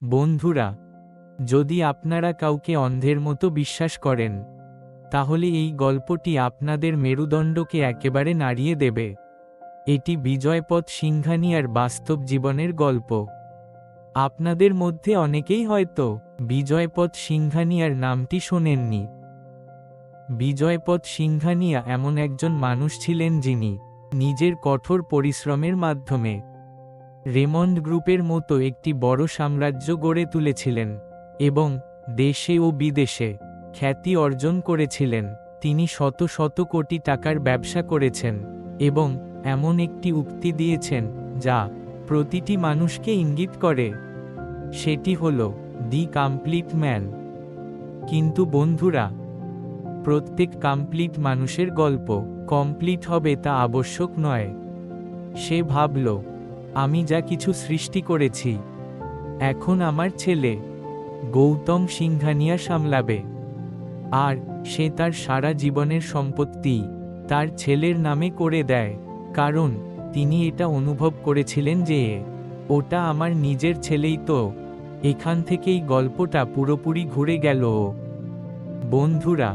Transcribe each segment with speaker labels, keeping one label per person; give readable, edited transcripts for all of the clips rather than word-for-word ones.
Speaker 1: বন্ধুরা, যদি আপনারা কাউকে অন্ধের মতো বিশ্বাস করেন, তাহলে এই গল্পটি আপনাদের মেরুদণ্ডকে একেবারে নাড়িয়ে দেবে। এটি বিজয়পথ সিংঘানিয়ার বাস্তব জীবনের গল্প। আপনাদের মধ্যে অনেকেই হয়তো বিজয়পথ সিংঘানিয়ার নামটি শোনেননি। বিজয়পথ সিংঘানিয়া এমন একজন মানুষ ছিলেন যিনি নিজের কঠোর পরিশ্রমের মাধ্যমে রেমন্ড গ্রুপের মতো একটি বড় সাম্রাজ্য গড়ে তুলেছিলেন এবং দেশে ও বিদেশে খ্যাতি অর্জন করেছিলেন। তিনি শত শত কোটি টাকার ব্যবসা করেছেন এবং এমন একটি উক্তি দিয়েছেন যা প্রতিটি মানুষকে ইঙ্গিত করে, সেটি হল দি কমপ্লিট ম্যান। কিন্তু বন্ধুরা, প্রত্যেক কমপ্লিট মানুষের গল্প কমপ্লিট হবে তা আবশ্যক নয়। সে ভাবল, আমি যা কিছু সৃষ্টি করেছি এখন আমার ছেলে গৌতম সিংঘানিয়া সামলাবে, আর সে তার সারা জীবনের সম্পত্তি তার ছেলের নামে করে দেয়, কারণ তিনি এটা অনুভব করেছিলেন যে ওটা আমার নিজের ছেলেই। তো এখান থেকেই গল্পটা পুরোপুরি ঘুরে গেল। বন্ধুরা,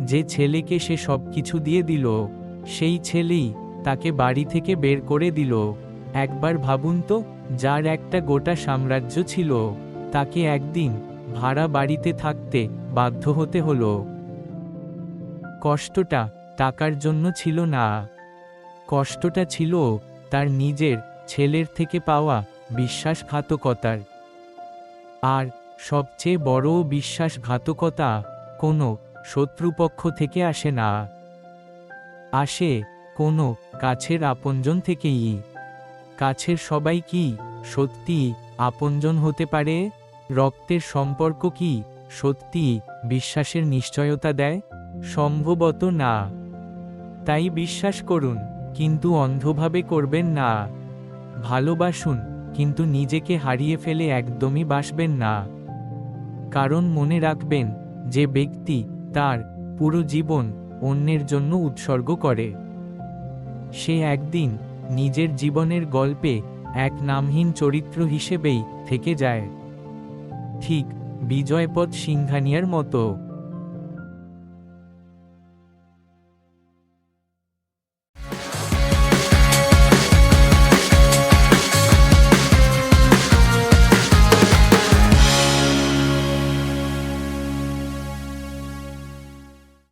Speaker 1: যে ছেলেকে সে সবকিছু দিয়ে দিল, সেই ছেলেই তাকে বাড়ি থেকে বের করে দিল। একবার ভাবুন তো, যার একটা গোটা সাম্রাজ্য ছিল, তাকে একদিন ভাড়া বাড়িতে থাকতে বাধ্য হতে হলো। কষ্টটা টাকার জন্য ছিল না, কষ্টটা ছিল তার নিজের ছেলের থেকে পাওয়া বিশ্বাসঘাতকতার। আর সবচেয়ে বড় বিশ্বাসঘাতকতা কোনো শত্রুপক্ষ থেকে আসে না, আসে কোনো কাছের আপনজন থেকেই। কাছের সবাই কি সত্যি আপনজন হতে পারে? রক্তের সম্পর্ক কি সত্যি বিশ্বাসের নিশ্চয়তা দেয়? সম্ভবত না। তাই বিশ্বাস করুন, কিন্তু অন্ধভাবে করবেন না। ভালোবাসুন, কিন্তু নিজেকে হারিয়ে ফেলে একদমই বাসবেন না। কারণ মনে রাখবেন, যে ব্যক্তি তার পুরো জীবন অন্যের জন্য উৎসর্গ করে, সে একদিন নিজের জীবনের গল্পে এক নামহীন চরিত্র হিসেবেই থেকে যায়, ঠিক বিজয়পথ সিংঘানিয়ার মতো।